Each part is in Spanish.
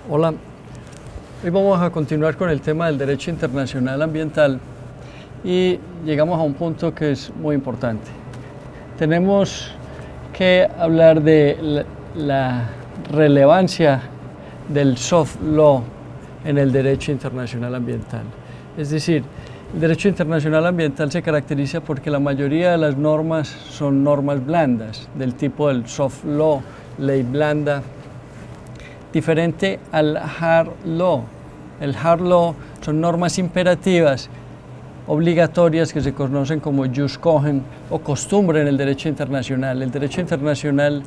Hola, hoy vamos a continuar con el tema del derecho internacional ambiental y llegamos a un punto que es muy importante. Tenemos que hablar de la relevancia del soft law en el derecho internacional ambiental. Es decir, el derecho internacional ambiental se caracteriza porque la mayoría de las normas son normas blandas, del tipo del soft law, ley blanda, diferente al hard law. El hard law son normas imperativas, obligatorias, que se conocen como jus cogens o costumbre en el derecho internacional. El derecho internacional,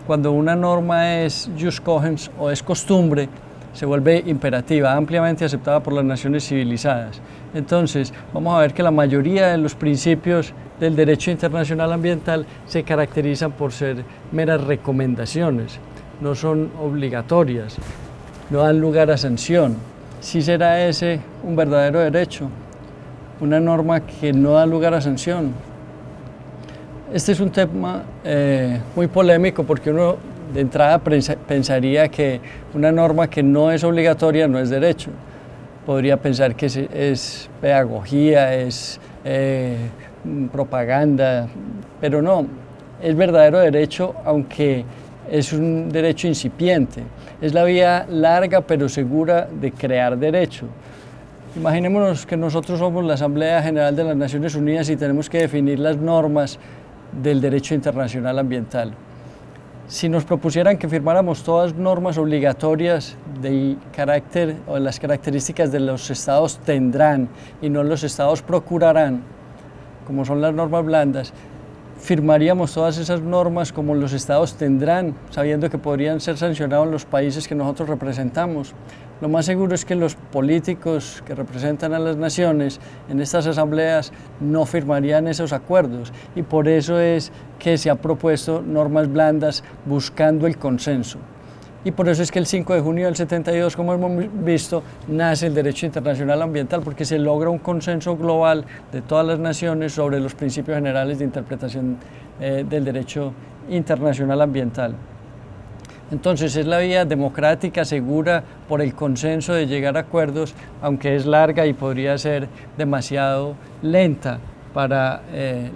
cuando una norma es jus cogens o es costumbre, se vuelve imperativa, ampliamente aceptada por las naciones civilizadas. Entonces, vamos a ver que la mayoría de los principios del derecho internacional ambiental se caracterizan por ser meras recomendaciones, no son obligatorias, no dan lugar a sanción. ¿Sí será ese un verdadero derecho? Una norma que no da lugar a sanción. Este es un tema muy polémico porque uno de entrada pensaría que una norma que no es obligatoria no es derecho. Podría pensar que es pedagogía, es propaganda, pero no, es verdadero derecho, aunque es un derecho incipiente. Es la vía larga pero segura de crear derecho. Imaginémonos que nosotros somos la Asamblea General de las Naciones Unidas y tenemos que definir las normas del derecho internacional ambiental. Si nos propusieran que firmáramos todas normas obligatorias del carácter o las características de los estados tendrán y no los estados procurarán, como son las normas blandas, firmaríamos todas esas normas como los estados tendrán, sabiendo que podrían ser sancionados los países que nosotros representamos. Lo más seguro es que los políticos que representan a las naciones en estas asambleas no firmarían esos acuerdos, y por eso es que se han propuesto normas blandas buscando el consenso. Y por eso es que el 5 de junio del 72, como hemos visto, nace el derecho internacional ambiental, porque se logra un consenso global de todas las naciones sobre los principios generales de interpretación del derecho internacional ambiental. Entonces es la vía democrática, segura, por el consenso de llegar a acuerdos, aunque es larga y podría ser demasiado lenta para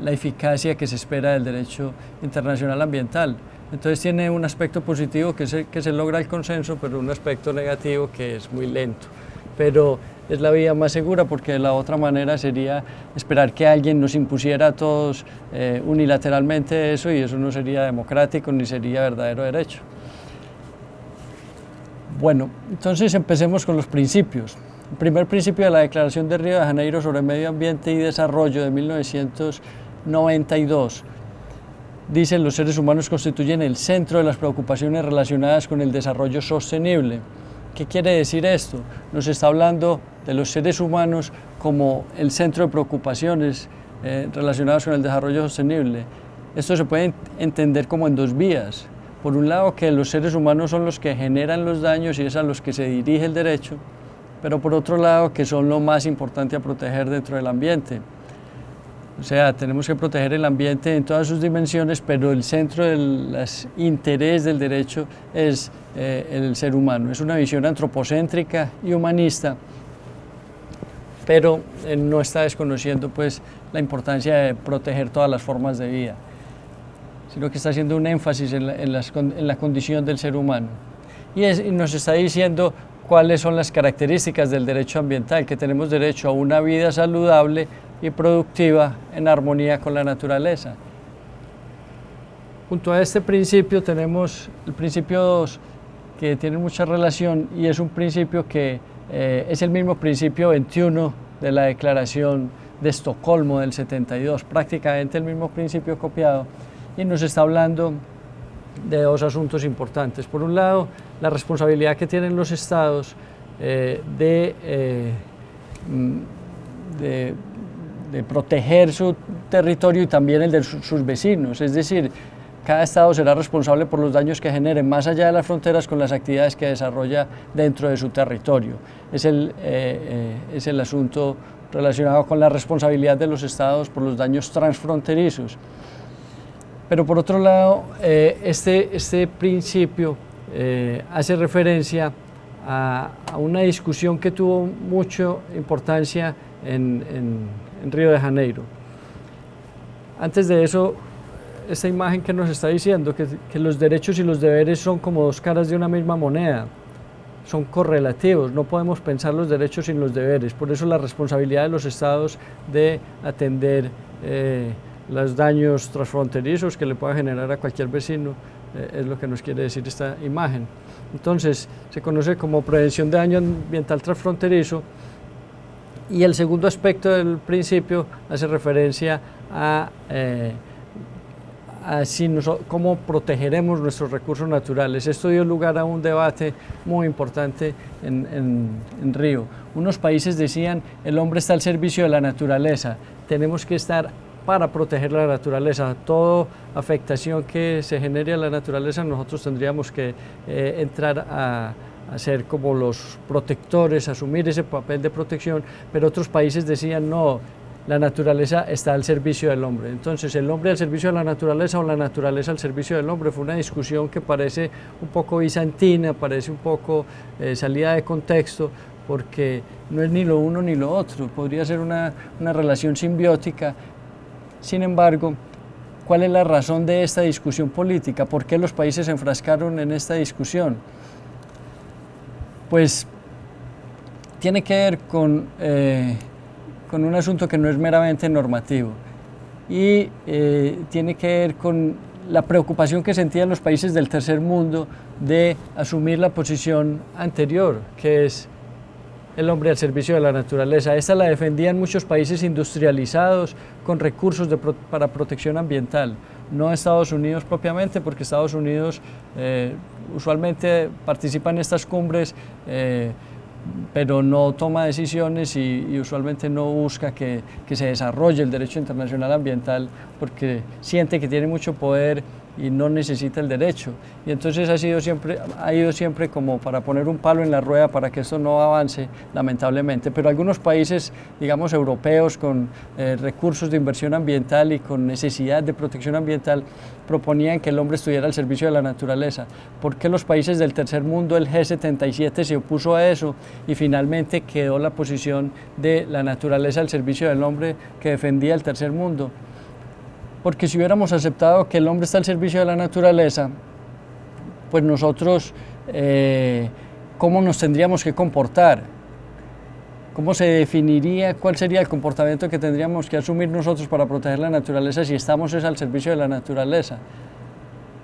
la eficacia que se espera del derecho internacional ambiental. Entonces tiene un aspecto positivo que se logra el consenso, pero un aspecto negativo que es muy lento. Pero es la vía más segura, porque de la otra manera sería esperar que alguien nos impusiera a todos unilateralmente eso, y eso no sería democrático ni sería verdadero derecho. Bueno, entonces empecemos con los principios. El primer principio de la Declaración de Río de Janeiro sobre Medio Ambiente y Desarrollo de 1992 dice: los seres humanos constituyen el centro de las preocupaciones relacionadas con el desarrollo sostenible. ¿Qué quiere decir esto? Nos está hablando de los seres humanos como el centro de preocupaciones relacionadas con el desarrollo sostenible. Esto se puede entender como en dos vías. Por un lado, que los seres humanos son los que generan los daños y es a los que se dirige el derecho, pero por otro lado, que son lo más importante a proteger dentro del ambiente. O sea, tenemos que proteger el ambiente en todas sus dimensiones, pero el centro del interés del derecho es el ser humano. Es una visión antropocéntrica y humanista, pero no está desconociendo pues la importancia de proteger todas las formas de vida, sino que está haciendo un énfasis en la condición del ser humano. Y nos está diciendo cuáles son las características del derecho ambiental, que tenemos derecho a una vida saludable y productiva en armonía con la naturaleza. Junto a este principio tenemos el principio 2, que tiene mucha relación, y es un principio que es el mismo principio 21 de la Declaración de Estocolmo del 72, prácticamente el mismo principio copiado, y nos está hablando de dos asuntos importantes. Por un lado, la responsabilidad que tienen los estados de proteger su territorio y también el de sus vecinos. Es decir, cada estado será responsable por los daños que genere más allá de las fronteras con las actividades que desarrolla dentro de su territorio. Es el asunto relacionado con la responsabilidad de los estados por los daños transfronterizos. Pero por otro lado, este principio hace referencia a una discusión que tuvo mucha importancia en Río de Janeiro. Antes de eso, esta imagen que nos está diciendo que los derechos y los deberes son como dos caras de una misma moneda, son correlativos, no podemos pensar los derechos sin los deberes, por eso la responsabilidad de los estados de atender los daños transfronterizos que le pueda generar a cualquier vecino, es lo que nos quiere decir esta imagen. Entonces, se conoce como prevención de daño ambiental transfronterizo, y el segundo aspecto del principio hace referencia a cómo protegeremos nuestros recursos naturales. Esto dio lugar a un debate muy importante en Río. Unos países decían, el hombre está al servicio de la naturaleza, tenemos que estar para proteger la naturaleza. Toda afectación que se genere a la naturaleza, nosotros tendríamos que entrar a ser como los protectores, asumir ese papel de protección, pero otros países decían, no, la naturaleza está al servicio del hombre. Entonces, ¿el hombre al servicio de la naturaleza o la naturaleza al servicio del hombre? Fue una discusión que parece un poco bizantina, parece un poco salida de contexto, porque no es ni lo uno ni lo otro, podría ser una relación simbiótica. Sin embargo, ¿cuál es la razón de esta discusión política? ¿Por qué los países se enfrascaron en esta discusión? Pues tiene que ver con un asunto que no es meramente normativo y tiene que ver con la preocupación que sentían los países del tercer mundo de asumir la posición anterior, que es el hombre al servicio de la naturaleza. Esta la defendían muchos países industrializados con recursos para protección ambiental, no Estados Unidos propiamente, porque Estados Unidos usualmente participa en estas cumbres, pero no toma decisiones y usualmente no busca que se desarrolle el derecho internacional ambiental, porque siente que tiene mucho poder y no necesita el derecho. Y entonces ha ido siempre como para poner un palo en la rueda para que esto no avance, lamentablemente. Pero algunos países, digamos, europeos, con recursos de inversión ambiental y con necesidad de protección ambiental, proponían que el hombre estuviera al servicio de la naturaleza. ¿Por qué los países del tercer mundo, el G77, se opuso a eso y finalmente quedó la posición de la naturaleza al servicio del hombre que defendía el tercer mundo? Porque si hubiéramos aceptado que el hombre está al servicio de la naturaleza, pues nosotros, ¿cómo nos tendríamos que comportar? ¿Cómo se definiría cuál sería el comportamiento que tendríamos que asumir nosotros para proteger la naturaleza si estamos al servicio de la naturaleza?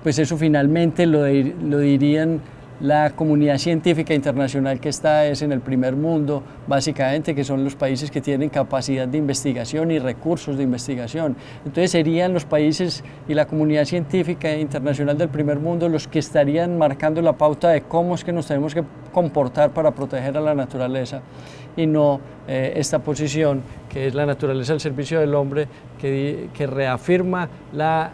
Pues eso finalmente lo dirían la comunidad científica internacional que está en el primer mundo, básicamente, que son los países que tienen capacidad de investigación y recursos de investigación. Entonces serían los países y la comunidad científica internacional del primer mundo los que estarían marcando la pauta de cómo es que nos tenemos que comportar para proteger a la naturaleza, y no esta posición que es la naturaleza al servicio del hombre, que reafirma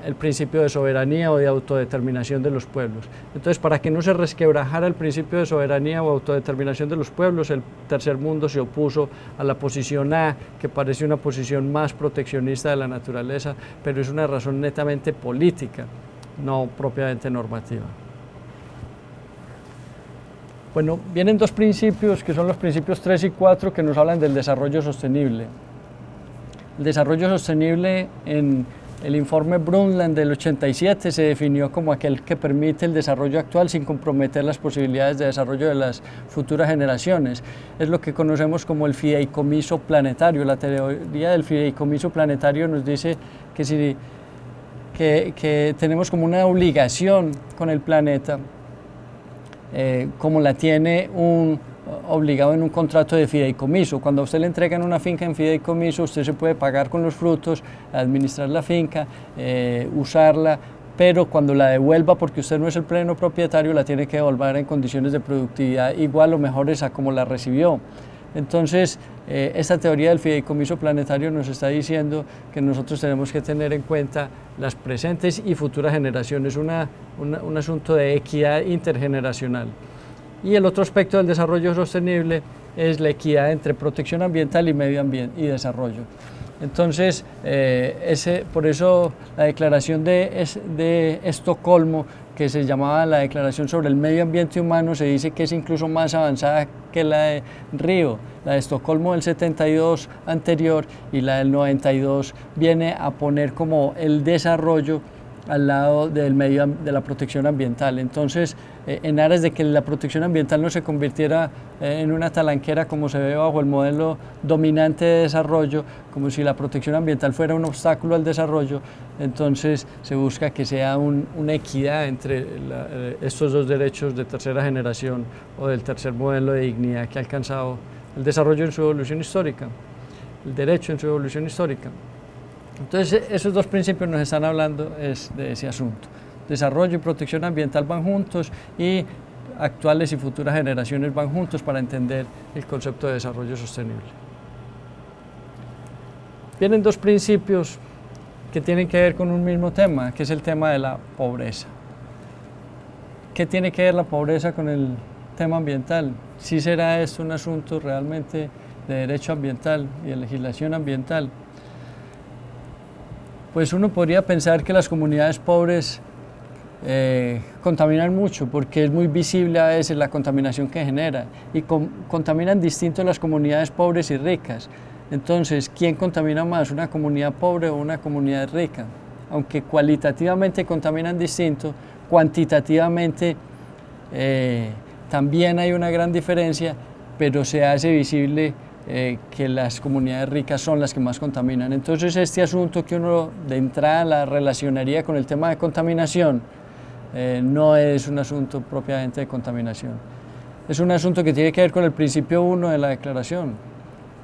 el principio de soberanía o de autodeterminación de los pueblos. Entonces, para que no se resquebrajara el principio de soberanía o autodeterminación de los pueblos, el tercer mundo se opuso a la posición A, que parece una posición más proteccionista de la naturaleza, pero es una razón netamente política, no propiamente normativa. Bueno, vienen dos principios que son los principios 3 y 4 que nos hablan del desarrollo sostenible. El desarrollo sostenible en el informe Brundtland del 87 se definió como aquel que permite el desarrollo actual sin comprometer las posibilidades de desarrollo de las futuras generaciones. Es lo que conocemos como el fideicomiso planetario. La teoría del fideicomiso planetario nos dice que tenemos como una obligación con el planeta, como la tiene obligado en un contrato de fideicomiso. Cuando a usted le entregan una finca en fideicomiso, usted se puede pagar con los frutos, administrar la finca, usarla, pero cuando la devuelva, porque usted no es el pleno propietario, la tiene que devolver en condiciones de productividad igual o mejores a como la recibió. Entonces, esta teoría del fideicomiso planetario nos está diciendo que nosotros tenemos que tener en cuenta las presentes y futuras generaciones, un asunto de equidad intergeneracional. Y el otro aspecto del desarrollo sostenible es la equidad entre protección ambiental y medio ambiente y desarrollo. Entonces, por eso la declaración de Estocolmo, que se llamaba la Declaración sobre el Medio Ambiente Humano, se dice que es incluso más avanzada que la de Río. La de Estocolmo del 72 anterior y la del 92 viene a poner como el desarrollo al lado de la protección ambiental. Entonces, en aras de que la protección ambiental no se convirtiera en una talanquera como se ve bajo el modelo dominante de desarrollo, como si la protección ambiental fuera un obstáculo al desarrollo, entonces se busca que sea una equidad entre estos dos derechos de tercera generación o del tercer modelo de dignidad que ha alcanzado el desarrollo en su evolución histórica, el derecho en su evolución histórica. Entonces, esos dos principios nos están hablando de ese asunto. Desarrollo y protección ambiental van juntos y actuales y futuras generaciones van juntos para entender el concepto de desarrollo sostenible. Vienen dos principios que tienen que ver con un mismo tema, que es el tema de la pobreza. ¿Qué tiene que ver la pobreza con el tema ambiental? ¿Sí será esto un asunto realmente de derecho ambiental y de legislación ambiental? Pues uno podría pensar que las comunidades pobres contaminan mucho porque es muy visible a veces la contaminación que genera y contaminan distinto las comunidades pobres y ricas. Entonces, ¿quién contamina más, una comunidad pobre o una comunidad rica? Aunque cualitativamente contaminan distinto, cuantitativamente también hay una gran diferencia, pero se hace visible que las comunidades ricas son las que más contaminan. Entonces, este asunto que uno de entrada la relacionaría con el tema de contaminación no es un asunto propiamente de contaminación. Es un asunto que tiene que ver con el principio 1 de la declaración.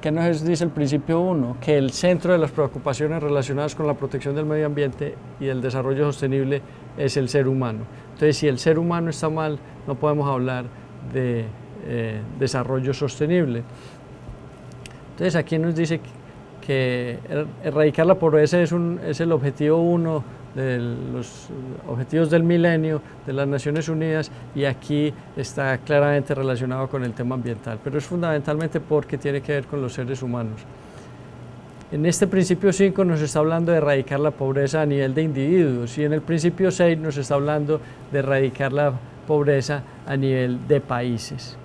¿Qué nos dice el principio 1? Que el centro de las preocupaciones relacionadas con la protección del medio ambiente y el desarrollo sostenible es el ser humano. Entonces, si el ser humano está mal, no podemos hablar de desarrollo sostenible. Entonces, aquí nos dice que erradicar la pobreza es el objetivo 1 de los objetivos del milenio de las Naciones Unidas, y aquí está claramente relacionado con el tema ambiental, pero es fundamentalmente porque tiene que ver con los seres humanos. En este principio 5 nos está hablando de erradicar la pobreza a nivel de individuos, y en el principio 6 nos está hablando de erradicar la pobreza a nivel de países.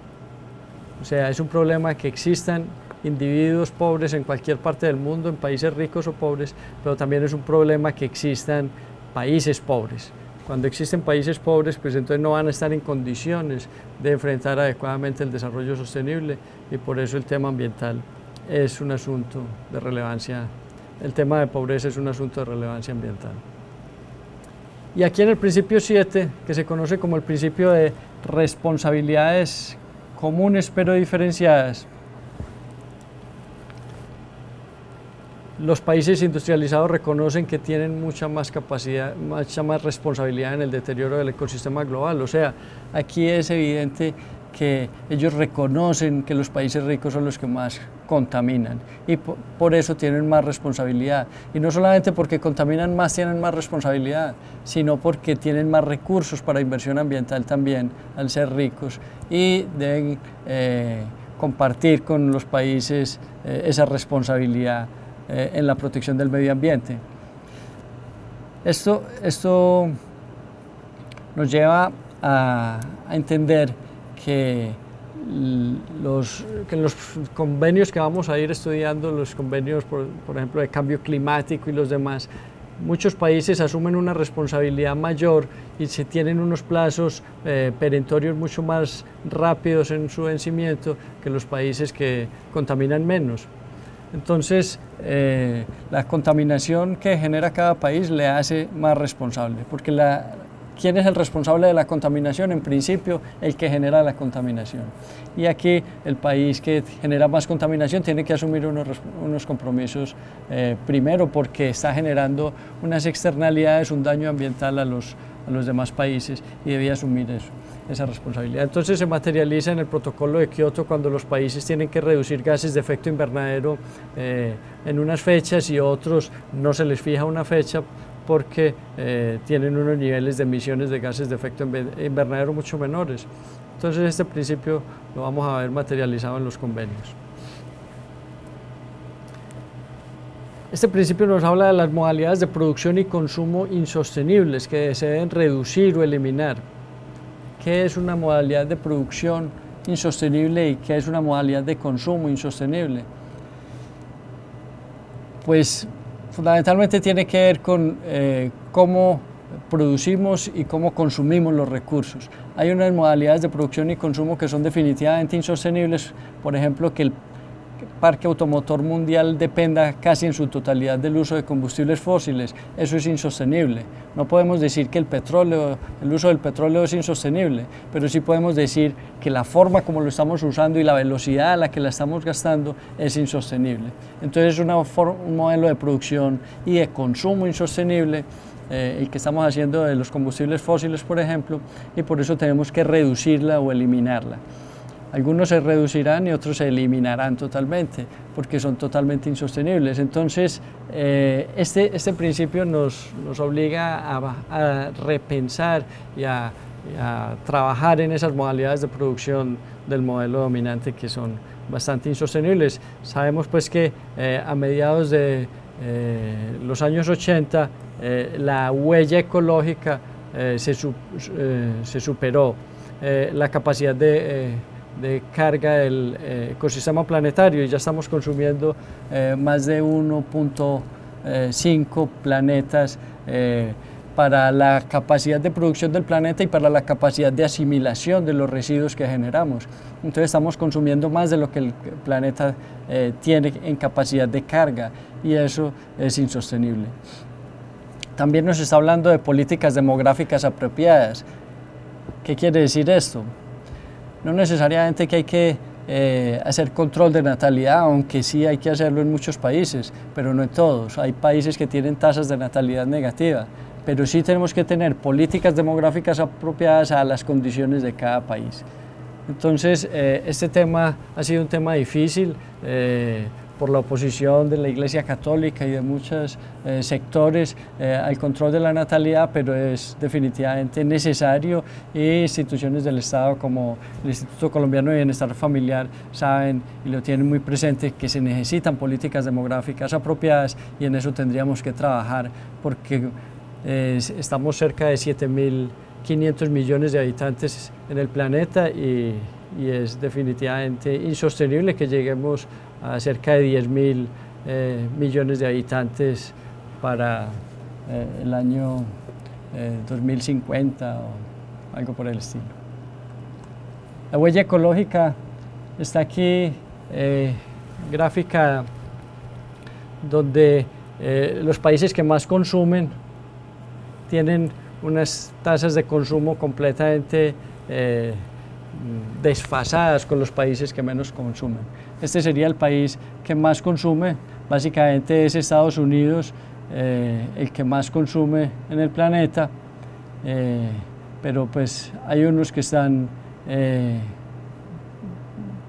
O sea, es un problema que existan individuos pobres en cualquier parte del mundo, en países ricos o pobres, pero también es un problema que existan países pobres. Cuando existen países pobres, pues entonces no van a estar en condiciones de enfrentar adecuadamente el desarrollo sostenible, y por eso el tema ambiental es un asunto de relevancia, el tema de pobreza es un asunto de relevancia ambiental. Y aquí en el principio 7, que se conoce como el principio de responsabilidades comunes pero diferenciadas, los países industrializados reconocen que tienen mucha más capacidad, mucha más responsabilidad en el deterioro del ecosistema global. O sea, aquí es evidente que ellos reconocen que los países ricos son los que más contaminan y por eso tienen más responsabilidad. Y no solamente porque contaminan más tienen más responsabilidad, sino porque tienen más recursos para inversión ambiental también al ser ricos, y deben compartir con los países esa responsabilidad en la protección del medio ambiente. Esto nos lleva a entender que los convenios que vamos a ir estudiando, los convenios por ejemplo de cambio climático y los demás, muchos países asumen una responsabilidad mayor y se tienen unos plazos perentorios mucho más rápidos en su vencimiento que los países que contaminan menos. Entonces, la contaminación que genera cada país le hace más responsable, porque ¿quién es el responsable de la contaminación? En principio, el que genera la contaminación. Y aquí el país que genera más contaminación tiene que asumir unos compromisos, primero porque está generando unas externalidades, un daño ambiental a los demás países, y debe asumir esa responsabilidad. Entonces se materializa en el protocolo de Kioto cuando los países tienen que reducir gases de efecto invernadero en unas fechas, y otros no se les fija una fecha porque tienen unos niveles de emisiones de gases de efecto invernadero mucho menores. Entonces este principio lo vamos a ver materializado en los convenios. Este principio nos habla de las modalidades de producción y consumo insostenibles que se deben reducir o eliminar. ¿Qué es una modalidad de producción insostenible y qué es una modalidad de consumo insostenible? Pues fundamentalmente tiene que ver con cómo producimos y cómo consumimos los recursos. Hay unas modalidades de producción y consumo que son definitivamente insostenibles, por ejemplo, que el parque automotor mundial dependa casi en su totalidad del uso de combustibles fósiles. Eso es insostenible. No podemos decir que el uso del petróleo es insostenible, pero sí podemos decir que la forma como lo estamos usando y la velocidad a la que la estamos gastando es insostenible. Entonces es un modelo de producción y de consumo insostenible el que estamos haciendo de los combustibles fósiles, por ejemplo, y por eso tenemos que reducirla o eliminarla. Algunos se reducirán y otros se eliminarán totalmente, porque son totalmente insostenibles. Entonces, este principio nos obliga a repensar y a trabajar en esas modalidades de producción del modelo dominante que son bastante insostenibles. Sabemos pues que a mediados de los años 80 la huella ecológica se superó. La capacidad de carga del ecosistema planetario y ya estamos consumiendo más de 1.5 planetas para la capacidad de producción del planeta y para la capacidad de asimilación de los residuos que generamos. Entonces estamos consumiendo más de lo que el planeta tiene en capacidad de carga y eso es insostenible. También nos está hablando de políticas demográficas apropiadas. ¿Qué quiere decir esto? No necesariamente que hay que hacer control de natalidad, aunque sí hay que hacerlo en muchos países, pero no en todos. Hay países que tienen tasas de natalidad negativa, pero sí tenemos que tener políticas demográficas apropiadas a las condiciones de cada país. Entonces, este tema ha sido un tema difícil por la oposición de la Iglesia Católica y de muchos sectores al control de la natalidad, pero es definitivamente necesario y instituciones del Estado como el Instituto Colombiano de Bienestar Familiar saben y lo tienen muy presente que se necesitan políticas demográficas apropiadas y en eso tendríamos que trabajar porque estamos cerca de 7.500 millones de habitantes en el planeta y es definitivamente insostenible que lleguemos a cerca de 10.000 millones de habitantes para el año 2050 o algo por el estilo. La huella ecológica está aquí gráfica donde los países que más consumen tienen unas tasas de consumo completamente desfasadas con los países que menos consumen. Este sería el país que más consume, básicamente es Estados Unidos, el que más consume en el planeta, pero pues hay unos que están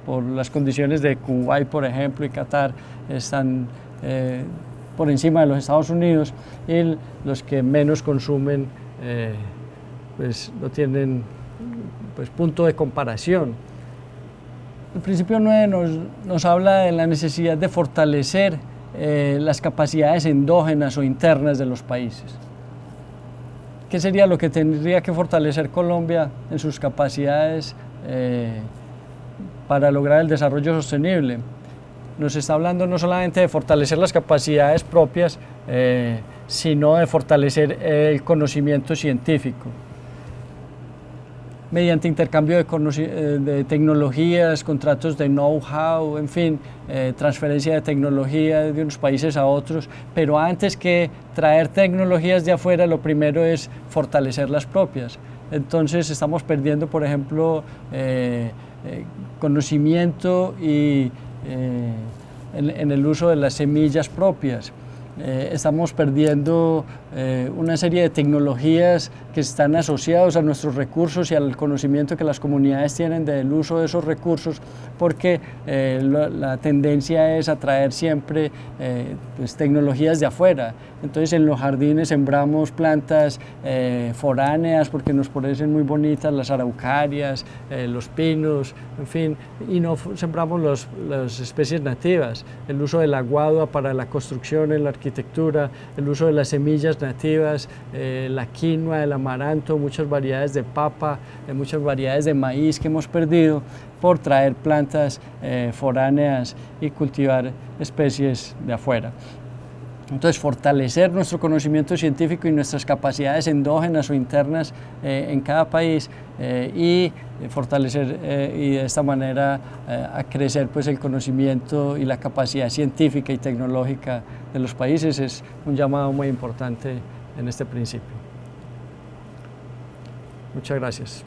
por las condiciones de Kuwait, por ejemplo, y Qatar, están por encima de los Estados Unidos y los que menos consumen pues no tienen pues, punto de comparación. El principio 9 nos habla de la necesidad de fortalecer las capacidades endógenas o internas de los países. ¿Qué sería lo que tendría que fortalecer Colombia en sus capacidades para lograr el desarrollo sostenible? Nos está hablando no solamente de fortalecer las capacidades propias, sino de fortalecer el conocimiento científico. Mediante intercambio de tecnologías, contratos de know-how, en fin, transferencia de tecnología de unos países a otros, pero antes que traer tecnologías de afuera, lo primero es fortalecer las propias. Entonces estamos perdiendo, por ejemplo, conocimiento y en el uso de las semillas propias. estamos perdiendo una serie de tecnologías que están asociadas a nuestros recursos y al conocimiento que las comunidades tienen del uso de esos recursos, porque la tendencia es atraer siempre pues, tecnologías de afuera. Entonces en los jardines sembramos plantas foráneas porque nos parecen muy bonitas, las araucarias, los pinos, en fin, y no sembramos las especies nativas. El uso del aguado para la construcción, en la arquitectura, el uso de las semillas nativas, la quinoa, el amaranto, muchas variedades de papa, muchas variedades de maíz que hemos perdido por traer plantas foráneas y cultivar especies de afuera. Entonces, fortalecer nuestro conocimiento científico y nuestras capacidades endógenas o internas en cada país y fortalecer y de esta manera a crecer pues, el conocimiento y la capacidad científica y tecnológica de los países es un llamado muy importante en este principio. Muchas gracias.